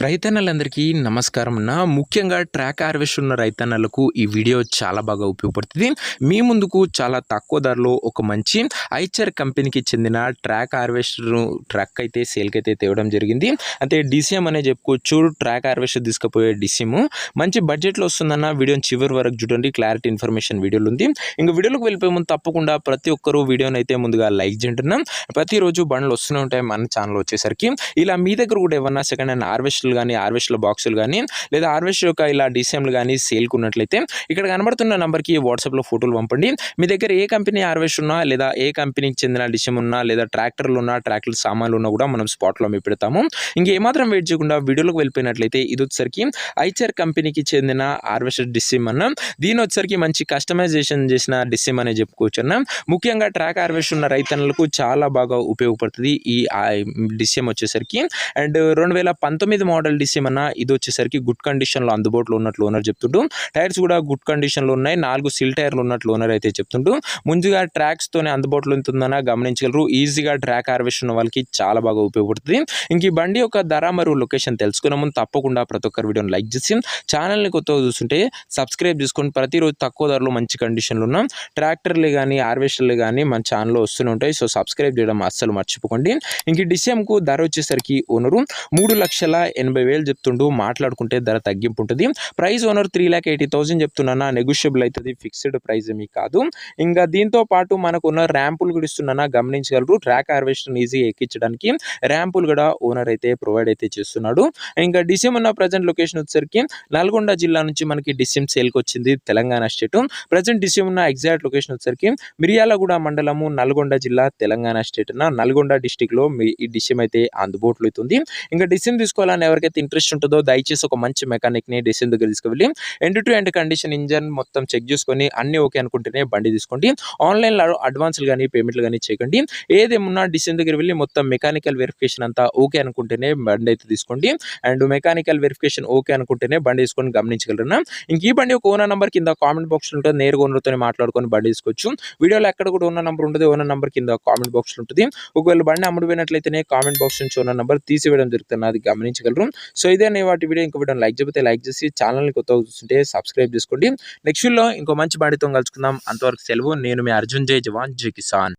రైతన్నలందరికీ నమస్కారం అన్న. ముఖ్యంగా ట్రాక్ హార్వెస్టర్ ఉన్న రైతన్నలకు ఈ వీడియో చాలా బాగా ఉపయోగపడుతుంది. మీ ముందుకు చాలా తక్కువ ధరలో ఒక మంచి ఐచర్ కంపెనీకి చెందిన ట్రాక్ హార్వెస్టర్ ట్రక్ అయితే సేల్కైతే తేవడం జరిగింది. అంటే డిసిఎం అనే చెప్పుకోవచ్చు. ట్రాక్ హార్వెస్టర్ తీసుకుపోయే డిసిఎం మంచి బడ్జెట్లో వస్తుందన్న. వీడియోని చివరి వరకు చూడండి, క్లారిటీ ఇన్ఫర్మేషన్ వీడియోలో ఉంది. ఇంకా వీడియోలోకి వెళ్ళిపోయే ముందు తప్పకుండా ప్రతి ఒక్కరూ వీడియోని అయితే ముందుగా లైక్ చేయండి. ప్రతిరోజు బండ్లు వస్తూనే ఉంటాయి మన ఛానల్ వచ్చేసరికి. ఇలా మీ దగ్గర కూడా ఏమన్నా సెకండ్ హ్యాండ్ హార్వెస్టర్లు కానీ, హార్వెస్టర్ బాక్సులు కానీ, లేదా హార్వెస్టర్ యొక్క ఇలా డిసిఎంలు కానీ సేల్కి ఉన్నట్లయితే ఇక్కడ కనబడుతున్న నెంబర్కి వాట్సాప్లో ఫోటోలు పంపండి. మీ దగ్గర ఏ కంపెనీ హార్వెస్టర్ ఉన్నా, లేదా ఏ కంపెనీకి చెందిన డిసిఎం ఉన్నా, లేదా ట్రాక్టర్లు ఉన్నా, ట్రాక్టర్ సామాన్లు ఉన్నా కూడా మనం స్పాట్లో మేము పెడతాము. ఇంకేమాత్రం వెయిట్ చేయకుండా వీడియోలోకి వెళ్ళిపోయినట్లయితే ఇది వచ్చేసరికి ఐచర్ కంపెనీకి చెందిన హార్వెస్టర్ డిసిఎం అన్న. దీని వచ్చేసరికి మంచి కస్టమైజేషన్ చేసిన డిసిఎం అనే చెప్పుకోవచ్చు అన్న. ముఖ్యంగా ట్రాక్ హార్వెస్టర్ ఉన్న రైతన్నలకు చాలా బాగా ఉపయోగపడుతుంది ఈ డిసిఎం వచ్చేసరికి. అండ్ 2019 మోడల్ డిసిఎం అన్న. ఇది వచ్చేసరికి గుడ్ కండిషన్లో అందుబాటులో ఉన్నట్లు ఓనర్ చెప్తుంటూ, టైర్స్ కూడా గుడ్ కండిషన్లో ఉన్నాయి. 4 సిల్ టైర్లు ఉన్నట్లు ఓనర్ అయితే చెప్తుంటూ, ముందుగా ట్రాక్స్తోనే అందుబాటులో ఉంటుందన్న గమనించగలరు. ఈజీగా ట్రాక్ హార్వెస్టర్ ఉన్న వాళ్ళకి చాలా బాగా ఉపయోగపడుతుంది. ఇంక ఈ బండి యొక్క ధర మరియు లొకేషన్ తెలుసుకునే ముందు తప్పకుండా ప్రతి ఒక్కరు వీడియోని లైక్ చేసి ఛానల్ని కొత్తగా చూస్తుంటే సబ్స్క్రైబ్ చేసుకొని ప్రతిరోజు తక్కువ ధరలో మంచి కండిషన్లో ఉన్న ట్రాక్టర్లు కానీ, హార్వెస్టర్లు కానీ మన ఛానల్లో వస్తూనే ఉంటాయి. సో సబ్స్క్రైబ్ చేయడం అస్సలు మర్చిపోకండి. ఇంక ఈ డిసిఎంకు ధర వచ్చేసరికి ఓనరు 3,80,000 చెప్తుండు. మాట్లాడుకుంటే ధర తగ్గింపు ఉంటుంది. ప్రైస్ ఓనర్ 3,80,000 చెప్తున్నా. నెగోషియబుల్ అవుతుంది, ఫిక్స్డ్ ప్రైస్ ఏమీ కాదు. ఇంకా దీంతో పాటు మనకున్న ర్యాంపులు కూడా ఇస్తున్నా గమనించగలరు. ట్రాక్ హార్వెస్టర్ ఈజీగా ఎక్కించడానికి ర్యాంపులు కూడా ఓనర్ అయితే ప్రొవైడ్ అయితే చేస్తున్నాడు. ఇంకా డిసిఎం ఉన్న ప్రజెంట్ లొకేషన్ వచ్చేసరికి నల్గొండ జిల్లా నుంచి మనకి డిసిఎం సేల్కి వచ్చింది, తెలంగాణ స్టేట్. ప్రజెంట్ డిసిఎం ఉన్న ఎగ్జాక్ట్ లొకేషన్ వచ్చేసరికి మిర్యాలగూడ మండలము, నల్గొండ జిల్లా, తెలంగాణ స్టేట్ అన్న. నల్గొండ డిస్టిక్లో ఈ డిసిఎం అయితే అందుబాటులో అవుతుంది. ఇంకా డిసిఎం తీసుకోవాలని ఎవరికైతే ఇంట్రెస్ట్ ఉంటుందో దయచేసి ఒక మంచి మెకానిక్ని డిసిఎం దగ్గర తీసుకువెళ్ళి end to end condition, engine మొత్తం చెక్ చేసుకొని అన్ని ఓకే అనుకుంటేనే బండి తీసుకోండి. ఆన్లైన్లో అడ్వాన్స్లు కానీ పేమెంట్లు కానీ చేయకండి. ఏదేమున్నా డిసిఎం దగ్గర వెళ్ళి మొత్తం మెకానికల్ వెరిఫికేషన్ అంతా ఓకే అనుకుంటేనే బండి అయితే తీసుకోండి. అండ్ మెకానికల్ వెరిఫికేషన్ ఓకే అనుకుంటేనే బండి తీసుకొని గమనించగలరు. ఇంక ఈ బండి ఒక ఓనర్ నెంబర్ కింద కామెంట్ బాక్స్లో ఉంటుంది. నేరుగా ఓనర్తో మాట్లాడుకొని బండి తీసుకోవచ్చు. వీడియోలో ఎక్కడ కూడా ఓనర్ నెంబర్ ఉంటుంది. ఓనర్ నెంబర్ కింద కామెంట్ బాక్స్లో ఉంటుంది. ఒకవేళ బండి అమ్ముడుపోయినట్లయితేనే కామెంట్ బాక్స్ నుంచి ఓనర్ నెంబర్ తీసివేయడం జరుగుతుంది, అది గమనించగలరు. సో ఇదే వాటి వీడియో. ఇంకో వీడియో లైక్ చెబితే లైక్ చేసి ఛానల్ని కొత్తగా చూస్తుంటే సబ్స్క్రైబ్ చేసుకోండి. నెక్స్ట్ వీడియోలో ఇంకో మంచి బండితో కలుసుకుందాం. అంతవరకు సెలవు. నేను మీ అర్జున్. జై జవాన్, జై కిసాన్.